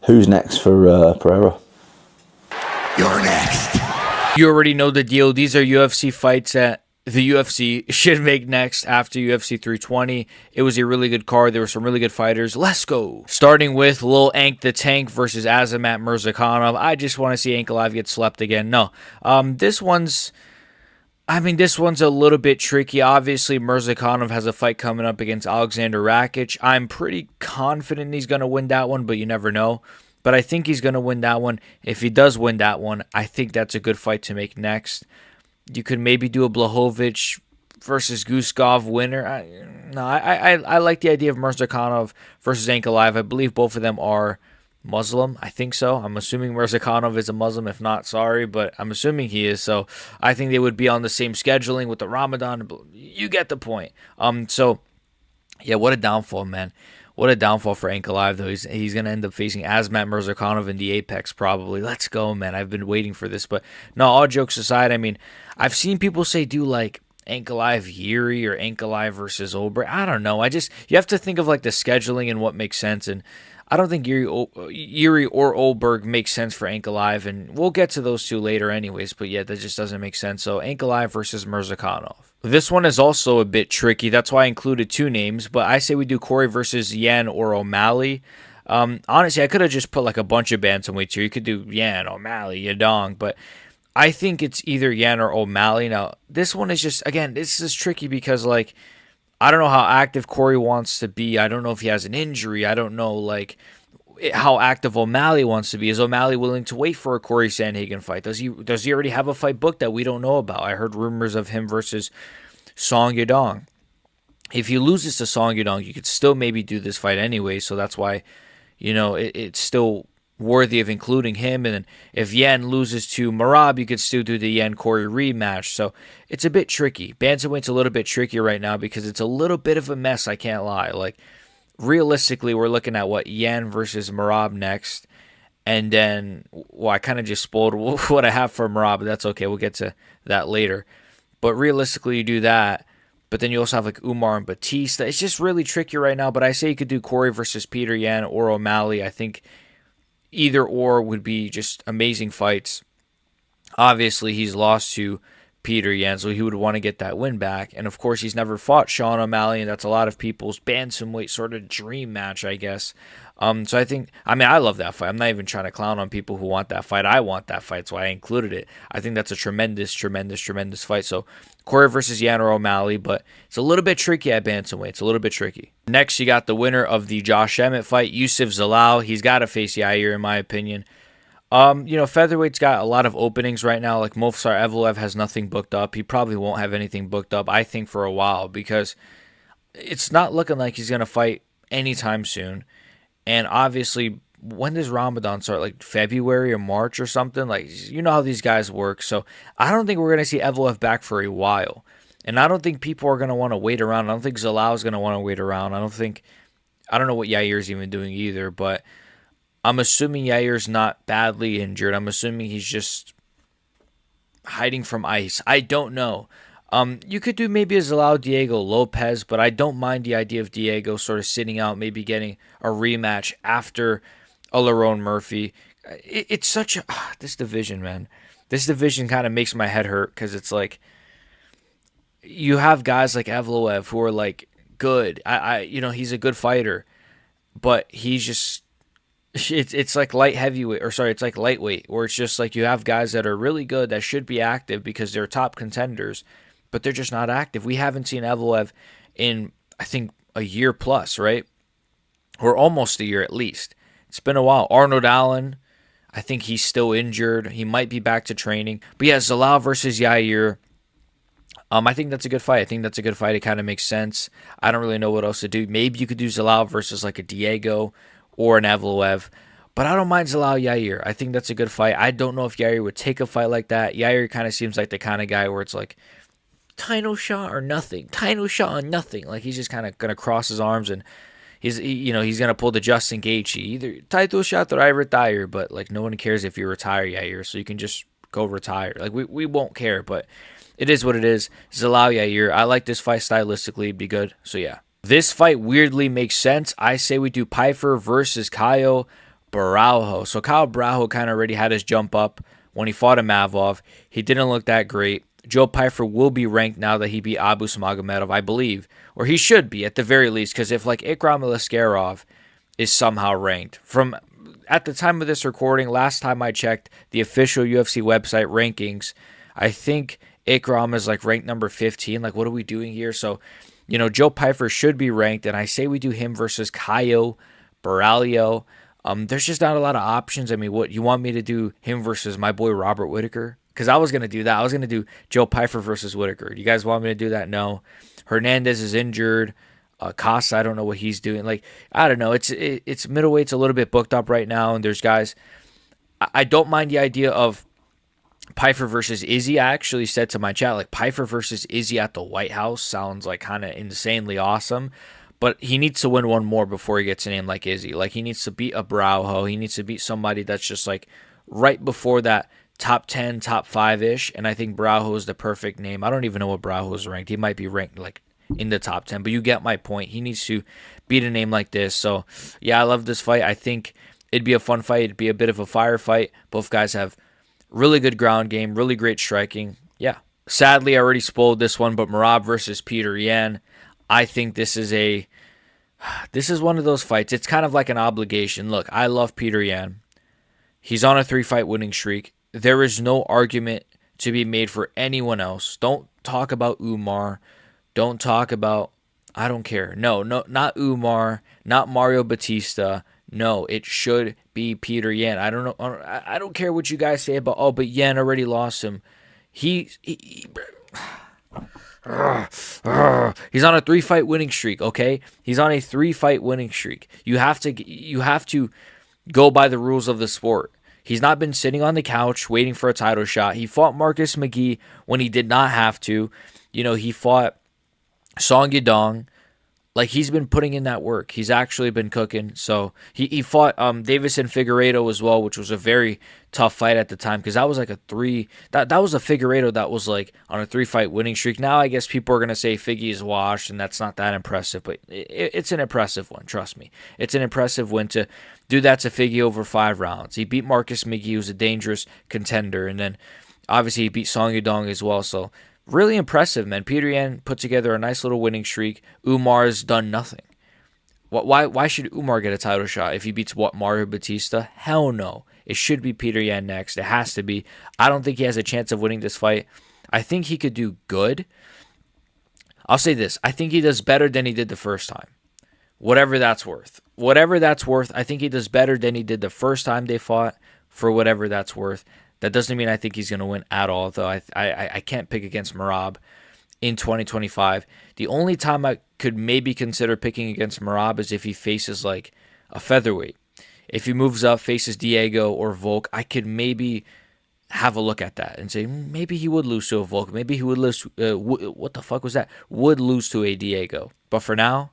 Who's next for Pereira? You're next. You already know the deal. These are UFC fights that the UFC should make next after UFC 320. It was a really good card. There were some really good fighters. Let's go. Starting with Lil Ank the Tank versus Azamat Murzakanov. I just want to see Ankalaev get slept again. No. This one's a little bit tricky. Obviously, Murzakanov has a fight coming up against Alexander Rakic. I'm pretty confident he's going to win that one, but you never know. But I think he's going to win that one. If he does win that one, I think that's a good fight to make next. You could maybe do a Blachowicz versus Guskov winner. I like the idea of Murzakanov versus Ankalaev. I believe both of them are Muslim. I think so. I'm assuming Murzakanov is a Muslim. If not, sorry, but I'm assuming he is. So I think they would be on the same scheduling with the Ramadan. You get the point. So yeah, what a downfall, man. What a downfall for Ankalaev, though. He's going to end up facing Azamat Murzakanov in the Apex, probably. Let's go, man. I've been waiting for this. But, no, all jokes aside, I mean, I've seen people say do, like, Ankalaev Yuri or Ankalaev versus Oberg. I don't know. You have to think of, like, the scheduling and what makes sense. And I don't think Yuri or Oberg makes sense for Ankalaev. And we'll get to those two later anyways. But, yeah, that just doesn't make sense. So, Ankalaev versus Murzakanov. This one is also a bit tricky. That's why I included two names. But I say we do Corey versus Yan or O'Malley. Honestly, I could have just put like a bunch of bantamweights here. You could do Yan, O'Malley, Yadong. But I think it's either Yan or O'Malley. Now, this one is just, again, this is tricky because, like, I don't know how active Corey wants to be. I don't know if he has an injury. I don't know, like, how active O'Malley wants to be. Is O'Malley willing to wait for a Corey Sandhagen fight? Does he already have a fight booked that we don't know about? I heard rumors of him versus Song Yadong. If he loses to Song Yadong, you could still maybe do this fight anyway. So that's why, it's still worthy of including him. And then if Yan loses to Merab, you could still do the Yan Corey rematch. So it's a bit tricky. Bantamweight's a little bit trickier right now because it's a little bit of a mess. I can't lie. Like, realistically, we're looking at Yan versus Merab next. And then, I kind of just spoiled what I have for Merab, but that's okay. We'll get to that later. But realistically, you do that. But then you also have like Umar and Batista. It's just really tricky right now. But I say you could do Corey versus Peter Yan or O'Malley. I think either or would be just amazing fights. Obviously, he's lost to Peter Yan, so he would want to get that win back. And of course, he's never fought Sean O'Malley, and that's a lot of people's bantamweight sort of dream match, I guess. So I love that fight. I'm not even trying to clown on people who want that fight. I want that fight, so I included it. I think that's a tremendous, tremendous, tremendous fight. So Corey versus Yan or O'Malley, but it's a little bit tricky at bantamweight. It's a little bit tricky. Next, you got the winner of the Josh Emmett fight, Yusuf Zalal. He's got to face Yair, in my opinion. Featherweight's got a lot of openings right now. Like Movsar Evloev has nothing booked up. He probably won't have anything booked up, I think, for a while because it's not looking like he's going to fight anytime soon. And obviously, when does Ramadan start? Like February or March or something? Like, you know how these guys work. So I don't think we're going to see Evloev back for a while. And I don't think people are going to want to wait around. I don't think Zalal is going to want to wait around. I don't know what Yair's even doing either, but I'm assuming Yair's not badly injured. I'm assuming he's just hiding from ice. I don't know. You could do maybe a Zalal Diego Lopez, but I don't mind the idea of Diego sort of sitting out, maybe getting a rematch after a Lerone Murphy. It's such a... this division, man. This division kind of makes my head hurt because it's like you have guys like Evloev who are like good. He's a good fighter, but he's just... It's like it's like lightweight, where it's just like you have guys that are really good that should be active because they're top contenders, but they're just not active. We haven't seen Evloev in, I think, a year plus, right? Or almost a year at least. It's been a while. Arnold Allen, I think he's still injured. He might be back to training. But yeah, Zalal versus Yair. I think that's a good fight. It kind of makes sense. I don't really know what else to do. Maybe you could do Zalal versus like a Diego or an Evloev. But I don't mind Zalal Yair. I think that's a good fight. I don't know if Yair would take a fight like that. Yair kind of seems like the kind of guy where it's like, title shot or nothing. Title shot or nothing. Like he's just kind of going to cross his arms and he's going to pull the Justin Gaethje. Either title shot or I retire. But like no one cares if you retire, Yair. So you can just go retire. Like we won't care. But it is what it is. Zalal Yair. I like this fight stylistically. It'd be good. So yeah. This fight weirdly makes sense. I say we do Pyfer versus Caio. Baraujo. So Kyle Baraujo kind of already had his jump up when he fought Imavov. He didn't look that great. Joe Pyfer will be ranked now that he beat Abus Magomedov, I believe. Or he should be, at the very least, because if, like, Ikram Aliskerov is somehow ranked. From at the time of this recording, last time I checked the official UFC website rankings, I think Ikram is, like, ranked number 15. Like, what are we doing here? So, Joe Pyfer should be ranked, and I say we do him versus Caio Borralho. There's just not a lot of options. I mean, what, you want me to do him versus my boy Robert Whittaker? Because I was going to do that. I was going to do Joe Pyfer versus Whittaker. Do you guys want me to do that? No. Hernandez is injured. Casa, I don't know what he's doing. Like, I don't know. It's middleweight's a little bit booked up right now, and there's guys. I don't mind the idea of Pyfer versus Izzy. I actually said to my chat, like, Pyfer versus Izzy at the White House sounds like kind of insanely awesome. But he needs to win one more before he gets a name like Izzy. Like, he needs to beat a Brauho. He needs to beat somebody that's just, like, right before that top 10, top 5-ish. And I think Brauho is the perfect name. I don't even know what Brauho is ranked. He might be ranked, like, in the top 10. But you get my point. He needs to beat a name like this. So, yeah, I love this fight. I think it'd be a fun fight. It'd be a bit of a firefight. Both guys have really good ground game, really great striking. Yeah. Sadly, I already spoiled this one, but Merab versus Peter Yan. I think this is one of those fights. It's kind of like an obligation. Look, I love Peter Yan. He's on a 3-fight winning streak. There is no argument to be made for anyone else. Don't talk about Umar. Don't talk about, I don't care. No, not Umar, not Mario Batista. No, it should be Peter Yan. I don't know. I don't care what you guys say about, but Yan already lost him. He's on a 3-fight winning streak, okay? He's on a 3-fight winning streak. You have to go by the rules of the sport. He's not been sitting on the couch waiting for a title shot. He fought Marcus McGee when he did not have to. He fought Song Yadong. Like, he's been putting in that work. He's actually been cooking. So he fought Davison Figueiredo as well, which was a very tough fight at the time because that was like that was a Figueiredo that was like on a 3-fight winning streak. Now I guess people are going to say Figgy is washed and that's not that impressive, but it's an impressive one. Trust me. It's an impressive win to do that to Figgy over 5 rounds. He beat Marcus McGee, who's a dangerous contender, and then obviously he beat Song Yadong as well. So really impressive, man. Peter Yan put together a nice little winning streak. Umar's done nothing. Why should Umar get a title shot if he beats Mario Batista? Hell no. It should be Peter Yan next. It has to be. I don't think he has a chance of winning this fight. I think he could do good. I'll say this. I think he does better than he did the first time. Whatever that's worth. I think he does better than he did the first time they fought, for whatever that's worth. That doesn't mean I think he's going to win at all, though. I can't pick against Merab in 2025. The only time I could maybe consider picking against Merab is if he faces like a featherweight. If he moves up, faces Diego or Volk, I could maybe have a look at that and say maybe he would lose to a Volk. Maybe he would lose. What the fuck was that? Would lose to a Diego. But for now,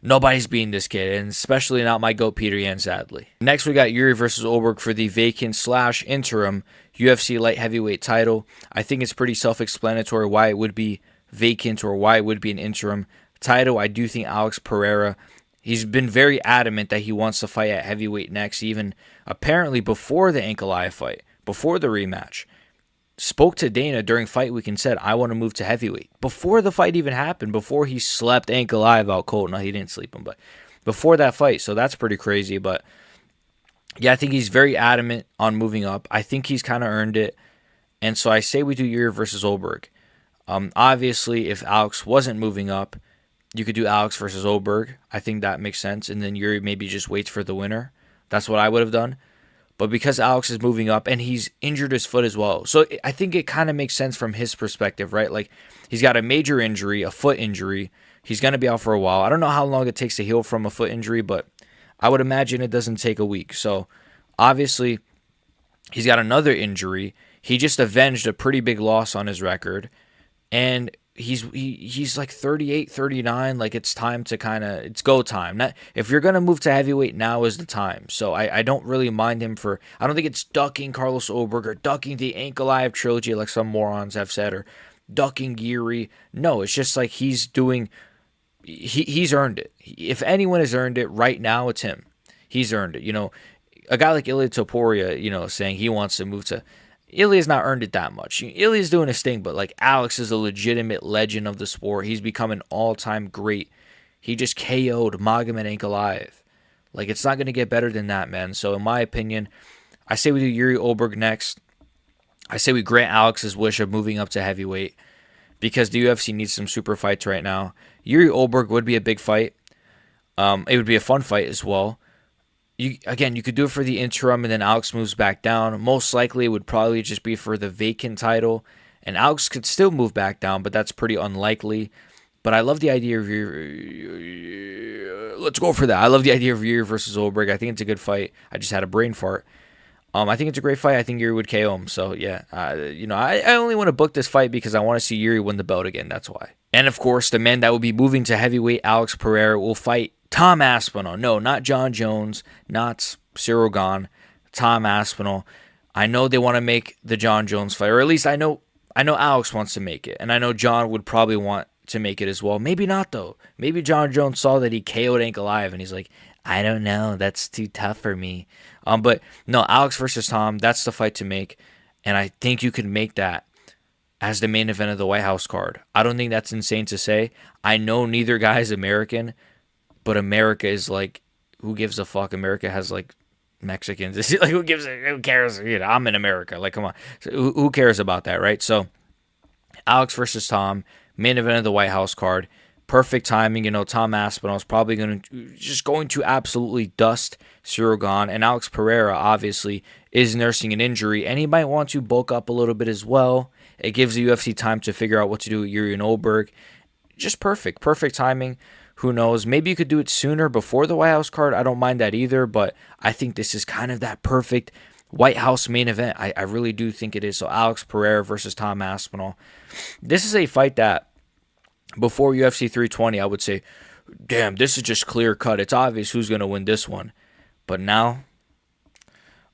nobody's beating this kid, and especially not my GOAT Peter Yan, sadly. Next, we got Yuri versus Olberg for the vacant/interim UFC light heavyweight title. I think it's pretty self-explanatory why it would be vacant or why it would be an interim title. I do think Alex Pereira, he's been very adamant that he wants to fight at heavyweight next, even apparently before the Ankalaev fight, before the rematch. Spoke to Dana during fight week and said, I want to move to heavyweight. Before the fight even happened, before he slept Ankalaev out cold. No, he didn't sleep him, but before that fight. So that's pretty crazy. But yeah, I think he's very adamant on moving up. I think he's kind of earned it. And so I say we do Yuri versus Olberg. Obviously, if Alex wasn't moving up, you could do Alex versus Olberg. I think that makes sense. And then Yuri maybe just waits for the winner. That's what I would have done. But because Alex is moving up and he's injured his foot as well. So I think it kind of makes sense from his perspective, right? Like, he's got a major injury, a foot injury. He's going to be out for a while. I don't know how long it takes to heal from a foot injury, but I would imagine it doesn't take a week. So obviously, he's got another injury. He just avenged a pretty big loss on his record. And he's like 38, 39. Like, it's time to it's go time. If you're going to move to heavyweight, now is the time. So I don't really mind him I don't think it's ducking Carlos Olberg or ducking the Ankalaev trilogy like some morons have said, or ducking Yuri. No, it's just like he's earned it. If anyone has earned it right now, it's him. He's earned it. a guy like Ilya Topuria, you know, saying he wants to move to. Ilya's not earned it that much. Ilya's doing his thing, but like Alex is a legitimate legend of the sport. He's become an all-time great. He just KO'd Magomed Ankalaev. Like, it's not going to get better than that, man. So, in my opinion, I say we do Yuri Oberg next. I say we grant Alex's wish of moving up to heavyweight because the UFC needs some super fights right now. Yuri Oberg would be a big fight. It would be a fun fight as well. You could do it for the interim, and then Alex moves back down. Most likely, it would probably just be for the vacant title, and Alex could still move back down, but that's pretty unlikely. But I love the idea of Yuri. Let's go for that. I love the idea of Yuri versus Oberg. I think it's a good fight. I just had a brain fart. I think it's a great fight. I think Yuri would KO him. So, yeah, I only want to book this fight because I want to see Yuri win the belt again. That's why. And, of course, the man that will be moving to heavyweight, Alex Pereira, will fight Tom Aspinall. No, not John Jones, not Cyril Gane, Tom Aspinall. I know they want to make the John Jones fight, or at least I know Alex wants to make it, and I know John would probably want to make it as well. Maybe not, though. Maybe John Jones saw that he KO'd Ankalaev, and he's like, I don't know, that's too tough for me. But no, Alex versus Tom, that's the fight to make, and I think you could make that as the main event of the White House card. I don't think that's insane to say. I know neither guy is American, but America is like, who gives a fuck? America has like Mexicans. It's like, who cares? You know, I'm in America. Like, come on. So who cares about that, right? So, Alex versus Tom, main event of the White House card. Perfect timing. You know, Tom Aspinall is probably going to absolutely dust Cyril Gane. And Alex Pereira, obviously, is nursing an injury. And he might want to bulk up a little bit as well. It gives the UFC time to figure out what to do with Yuri and Oberg. Just perfect. Perfect timing. Who knows? Maybe you could do it sooner before the White House card. I don't mind that either. But I think this is kind of that perfect White House main event. I really do think it is. So Alex Pereira versus Tom Aspinall. This is a fight that before UFC 320, I would say, damn, this is just clear cut. It's obvious who's going to win this one. But now,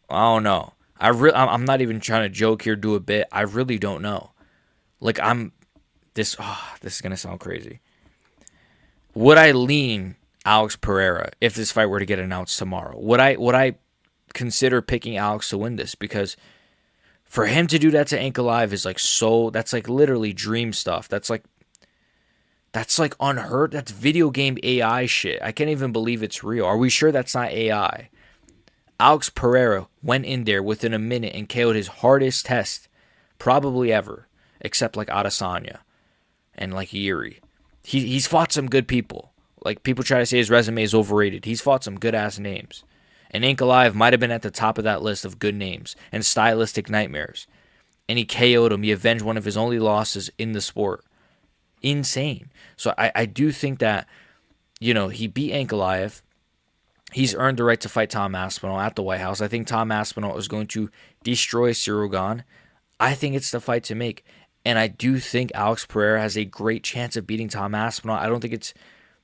I don't know. I'm not even trying to joke here, do a bit. I really don't know. Like, this is going to sound crazy. Would I lean Alex Pereira if this fight were to get announced tomorrow? Would I consider picking Alex to win this? Because for him to do that to Ankalaev is like that's like literally dream stuff. That's like unheard. That's video game AI shit. I can't even believe it's real. Are we sure that's not AI? Alex Pereira went in there within a minute and KO'd his hardest test probably ever, except like Adesanya and like Yuri. He's fought some good people. Like, people try to say his resume is overrated. He's fought some good-ass names. And Ankalaev might have been at the top of that list of good names and stylistic nightmares. And he KO'd him. He avenged one of his only losses in the sport. Insane. So I do think that, you know, he beat Ankalaev. He's earned the right to fight Tom Aspinall at the White House. I think Tom Aspinall is going to destroy Cyril Gane. I think it's the fight to make. And I do think Alex Pereira has a great chance of beating Tom Aspinall. I don't think it's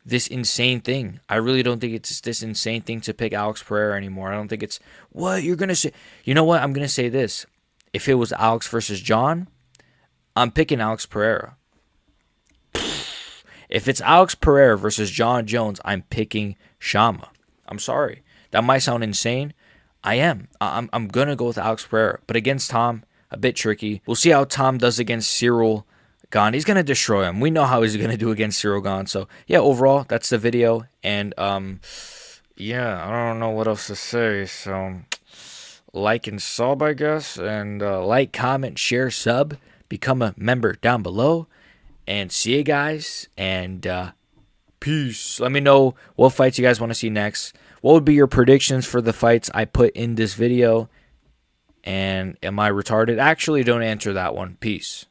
this insane thing. I really don't think it's this insane thing to pick Alex Pereira anymore. I don't think it's, what, you're going to say? You know what? I'm going to say this. If it was Alex versus John, I'm picking Alex Pereira. If it's Alex Pereira versus John Jones, I'm picking Shama. I'm sorry. That might sound insane. I am. I'm going to go with Alex Pereira. But against Tom, a bit tricky. We'll see how Tom does against Cyril Gane. He's going to destroy him. We know how he's going to do against Cyril Gane. So, yeah, overall, that's the video. And, yeah, I don't know what else to say. So, like and sub, I guess. And like, comment, share, sub. Become a member down below. And see you guys. And peace. Let me know what fights you guys want to see next. What would be your predictions for the fights I put in this video? And am I retarded? Actually, don't answer that one. Peace.